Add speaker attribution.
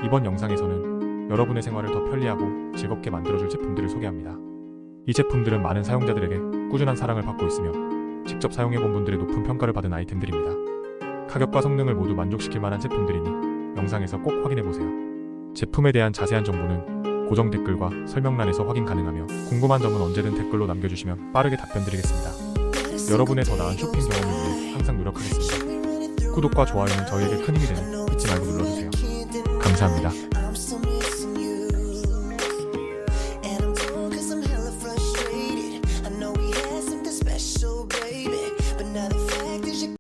Speaker 1: 이번 영상에서는 여러분의 생활을 더 편리하고 즐겁게 만들어줄 제품들을 소개합니다. 이 제품들은 많은 사용자들에게 꾸준한 사랑을 받고 있으며 직접 사용해본 분들의 높은 평가를 받은 아이템들입니다. 가격과 성능을 모두 만족시킬 만한 제품들이니 영상에서 꼭 확인해보세요. 제품에 대한 자세한 정보는 고정 댓글과 설명란에서 확인 가능하며 궁금한 점은 언제든 댓글로 남겨주시면 빠르게 답변드리겠습니다. 여러분의 더 나은 쇼핑 경험을 위해 항상 노력하겠습니다. 구독과 좋아요는 저희에게 큰 힘이 되니 잊지 말고 눌러주세요. 감사합니다.